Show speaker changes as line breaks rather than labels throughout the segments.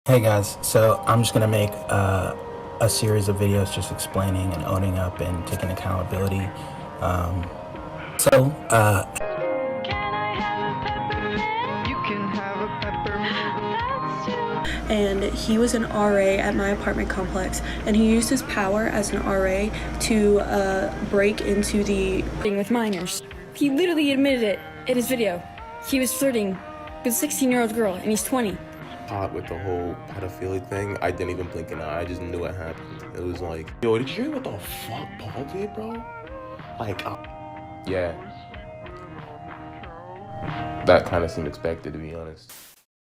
Hey guys, so I'm just gonna make a series of videos just explaining and owning up and taking accountability. Um, so, uh,
And he was an RA at my apartment complex, and he used his power as an RA to break into the thing with minors. He literally admitted it in his video. He was flirting with a 16-year-old girl, and he's 20.
Hot with the whole pedophilia thing. I didn't even blink an eye. I just knew it happened. It was like, yo, did you hear what the fuck Paul did, bro? Like, yeah. That kind of seemed expected, to be honest.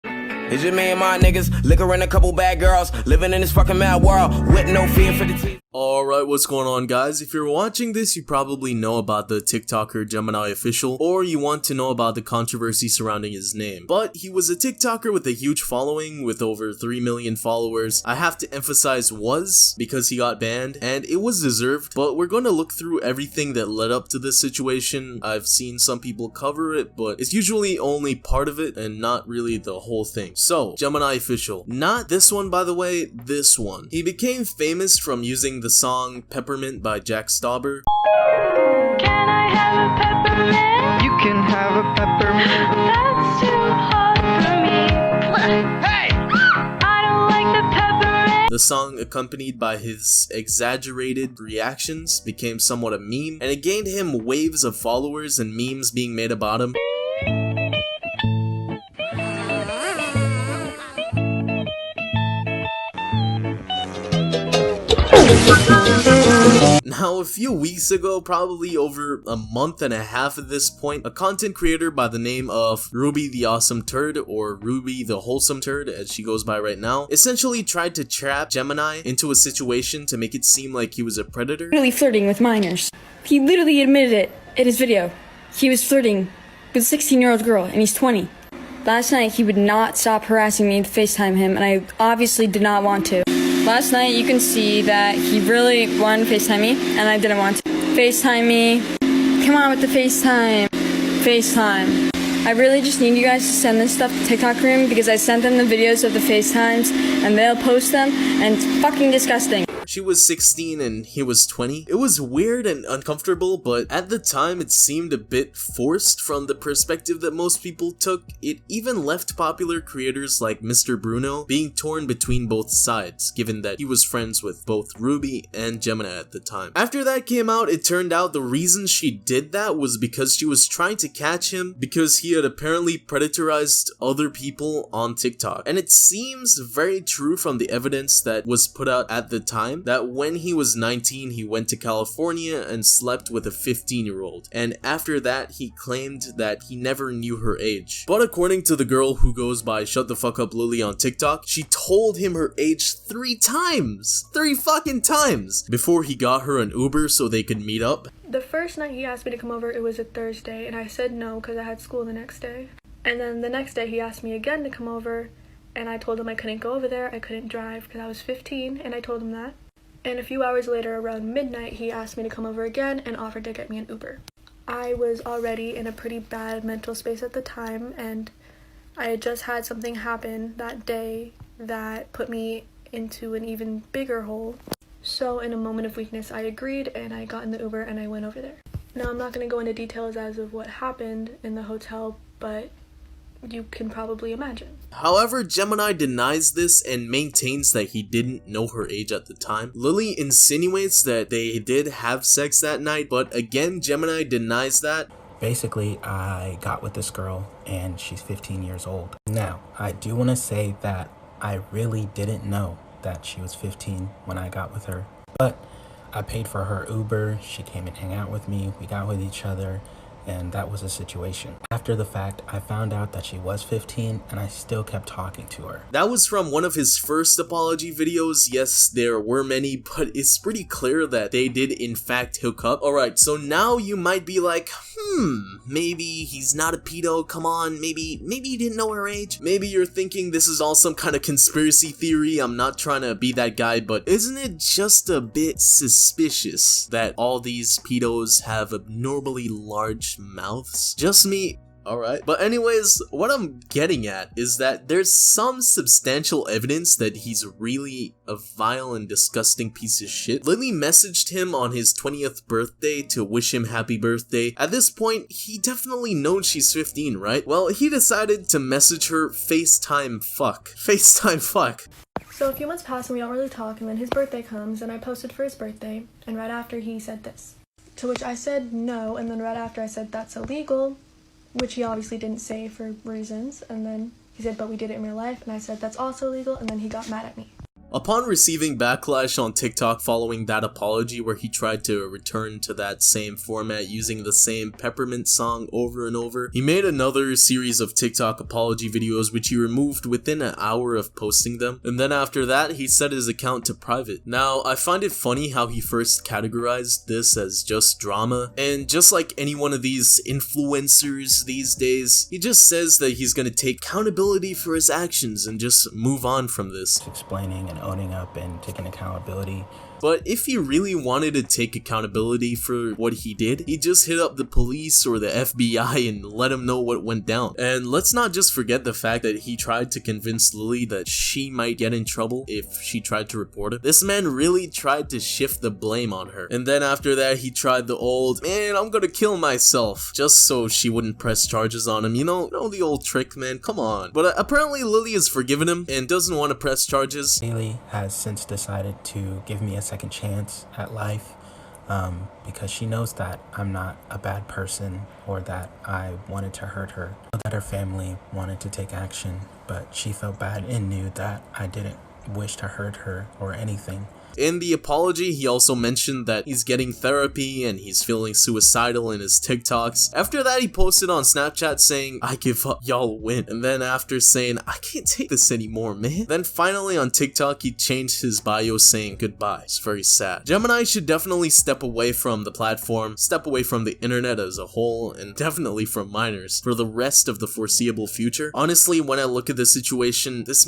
It's just me and my niggas, liquor and a couple bad girls, living in this fucking mad world, with no fear for the team.
Alright, what's going on guys? If you're watching this, you probably know about the TikToker GeminiOfficial, or you want to know about the controversy surrounding his name. But he was a TikToker with a huge following, with over 3 million followers. I have to emphasize was, because he got banned, and it was deserved, but we're going to look through everything that led up to this situation. I've seen some people cover it, but it's usually only part of it, and not really the whole thing. So, GeminiOfficial. Not this one, by the way, this one. He became famous from using the song Peppermint by Jack Stauber.
Can I have a peppermint? You can have a peppermint. That's too hot for me. Hey! I don't like the peppermint.
The song, accompanied by his exaggerated reactions, became somewhat a meme, and it gained him waves of followers and memes being made about him. Now, a few weeks ago, probably over a month and a half at this point, a content creator by the name of Ruby the Awesome Turd, or Ruby the Wholesome Turd as she goes by right now, essentially tried to trap Gemini into a situation to make it seem like he was a predator.
Really flirting with minors. He literally admitted it in his video. He was flirting with a 16-year-old girl, and he's 20. Last night, he would not stop harassing me to FaceTime him, and I obviously did not want to. Last night, you can see that he really wanted to FaceTime me, and I didn't want to. FaceTime me. Come on with the FaceTime. FaceTime. I really just need you guys to send this stuff to TikTok Room because I sent them the videos of the FaceTimes, and they'll post them, and it's fucking disgusting.
She was 16 and he was 20. It was weird and uncomfortable, but at the time it seemed a bit forced from the perspective that most people took. It even left popular creators like Mr. Bruno being torn between both sides, given that he was friends with both Ruby and Gemini at the time. After that came out, it turned out the reason she did that was because she was trying to catch him because he had apparently predatorized other people on TikTok. And it seems very true from the evidence that was put out at the time that when he was 19, he went to California and slept with a 15-year-old. And after that, he claimed that he never knew her age. But according to the girl who goes by Shut the Fuck Up Lily on TikTok, she told him her age 3 times. 3 fucking times! Before he got her an Uber so they could meet up.
The first night he asked me to come over, it was a Thursday, and I said no because I had school the next day. And then the next day he asked me again to come over, and I told him I couldn't go over there, I couldn't drive because I was 15, and I told him that. And a few hours later, around midnight, he asked me to come over again and offered to get me an Uber. I was already in a pretty bad mental space at the time, and I had just had something happen that day that put me into an even bigger hole. So in a moment of weakness, I agreed, and I got in the Uber and I went over there. Now, I'm not going to go into details as of what happened in the hotel, but you can probably imagine.
However, Gemini denies this and maintains that he didn't know her age at the time. Lily insinuates that they did have sex that night, but again, Gemini denies that.
basically, I got with this girl and she's 15 years old. Now, I do want to say that I really didn't know that she was 15 when I got with her, but I paid for her Uber, she came and hang out with me, we got with each other, and that was a situation. After the fact, I found out that she was 15 and I still kept talking to her.
That was from one of his first apology videos. Yes, there were many, but it's pretty clear that they did in fact hook up. Alright, so now you might be like, maybe he's not a pedo, come on, maybe he didn't know her age. Maybe you're thinking this is all some kind of conspiracy theory, I'm not trying to be that guy, but isn't it just a bit suspicious that all these pedos have abnormally large mouths? Just me, Alright, but anyways, what I'm getting at is that there's some substantial evidence that he's really a vile and disgusting piece of shit. Lily messaged him on his 20th birthday to wish him happy birthday. At this point, he definitely knows she's 15, right? Well, he decided to message her FaceTime fuck. FaceTime fuck.
So a few months pass and we don't really talk, and then his birthday comes and I posted for his birthday, and right after he said this. To which I said no, and then right after I said that's illegal, which he obviously didn't say for reasons, and then he said but we did it in real life, and I said that's also illegal, and then he got mad at me.
Upon receiving backlash on TikTok following that apology where he tried to return to that same format using the same peppermint song over and over, he made another series of TikTok apology videos which he removed within an hour of posting them, and then after that he set his account to private. Now, I find it funny how he first categorized this as just drama, and just like any one of these influencers these days, he just says that he's gonna take accountability for his actions and just move on from this.
Explaining and owning up and taking accountability.
But if he really wanted to take accountability for what he did, he'd just hit up the police or the FBI and let him know what went down. And let's not just forget the fact that he tried to convince Lily that she might get in trouble if she tried to report him. This man really tried to shift the blame on her. And then after that, he tried the old, man, I'm gonna kill myself, just so she wouldn't press charges on him. You know the old trick, man, come on. But apparently Lily has forgiven him and doesn't want to press charges.
Lily has since decided to give me a second chance at life because she knows that I'm not a bad person or that I wanted to hurt her, or that her family wanted to take action, but she felt bad and knew that I didn't wish to hurt her or anything.
In the apology, he also mentioned that he's getting therapy and he's feeling suicidal in his TikToks. After that, he posted on Snapchat saying, I give up, y'all win. And then after saying, I can't take this anymore, man. Then finally on TikTok, he changed his bio saying goodbye. It's very sad. Gemini should definitely step away from the platform, step away from the internet as a whole, and definitely from minors for the rest of the foreseeable future. Honestly, when I look at the situation, this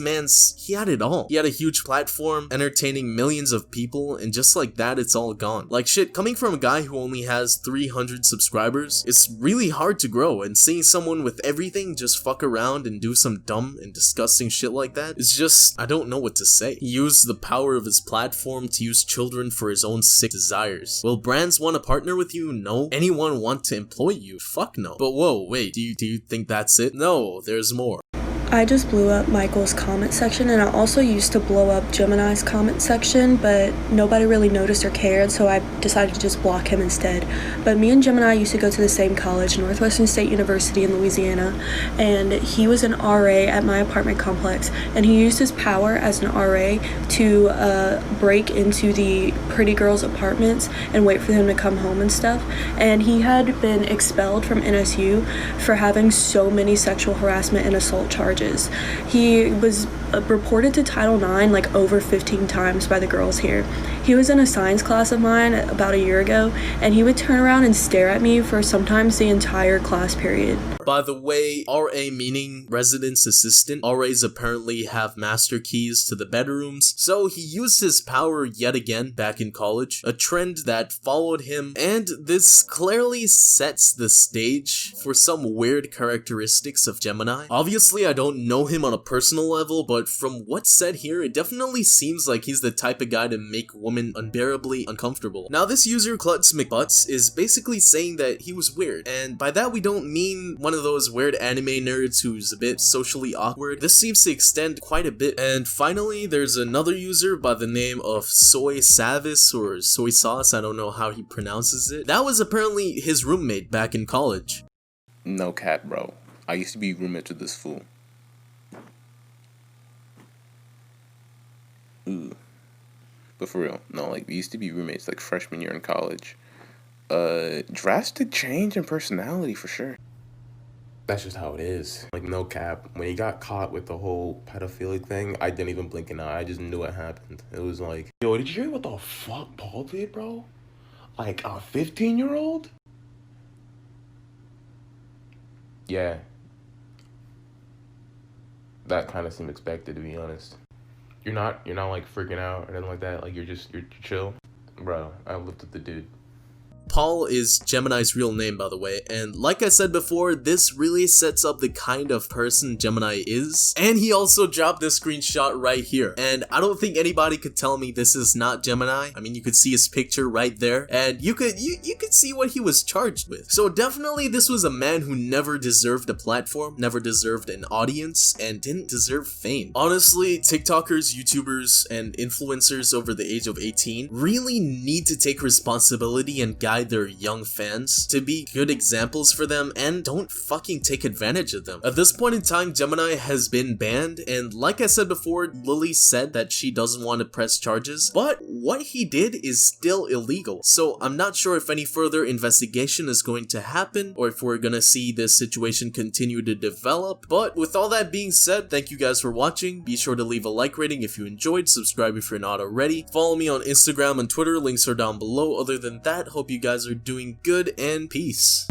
he had it all. He had a huge platform, entertaining millions of people, and just like that, it's all gone. Like shit, coming from a guy who only has 300 subscribers, it's really hard to grow, and seeing someone with everything just fuck around and do some dumb and disgusting shit like that, it's just, I don't know what to say. He used the power of his platform to use children for his own sick desires. Will brands want to partner with you? No. Anyone want to employ you? Fuck no. But whoa, wait, do you think that's it? No, there's more.
I just blew up Michael's comment section, and I also used to blow up Gemini's comment section, but nobody really noticed or cared, so I decided to just block him instead. But me and Gemini used to go to the same college, Northwestern State University in Louisiana, and he was an RA at my apartment complex, and he used his power as an RA to break into the pretty girls' apartments and wait for them to come home and stuff. And he had been expelled from NSU for having so many sexual harassment and assault charges. He was reported to Title IX like over 15 times by the girls here. He was in a science class of mine about a year ago, and he would turn around and stare at me for sometimes the entire class period.
By the way, RA meaning residence assistant. RAs apparently have master keys to the bedrooms, so he used his power yet again back in college, a trend that followed him, and this clearly sets the stage for some weird characteristics of Gemini. Obviously, I don't know him on a personal level, but from what's said here, it definitely seems like he's the type of guy to make women unbearably uncomfortable. Now, this user, Klutz McButts, is basically saying that he was weird, and by that we don't mean one of those weird anime nerds who's a bit socially awkward. This seems to extend quite a bit. And finally, there's another user by the name of Soy Savis or Soy Sauce, I don't know how he pronounces it. That was apparently his roommate back in college.
No cap, bro. I used to be roommates with this fool. Ooh. But for real, no, like, we used to be roommates like freshman year in college. Drastic change in personality for sure.
That's just how it is. Like, no cap. When he got caught with the whole pedophilic thing, I didn't even blink an eye. I just knew it happened. It was like, yo, did you hear what the fuck Paul did, bro? Like, a 15-year-old? Yeah. That kind of seemed expected, to be honest. You're not like freaking out or anything like that. Like, you're chill. Bro, I looked at the dude.
Paul is Gemini's real name, by the way, and like I said before, this really sets up the kind of person Gemini is. And he also dropped this screenshot right here, and I don't think anybody could tell me this is not Gemini. I mean, you could see his picture right there, and you could see what he was charged with. So definitely this was a man who never deserved a platform, never deserved an audience, and didn't deserve fame. Honestly, TikTokers, YouTubers, and influencers over the age of 18 really need to take responsibility and guide their young fans to be good examples for them, and don't fucking take advantage of them. At this point in time, Gemini has been banned, and like I said before, Lily said that she doesn't want to press charges, but what he did is still illegal. So I'm not sure if any further investigation is going to happen, or if we're gonna see this situation continue to develop. But with all that being said, thank you guys for watching. Be sure to leave a like rating if you enjoyed, subscribe if you're not already, follow me on Instagram and Twitter, links are down below. Other than that, hope you guys are doing good, and peace.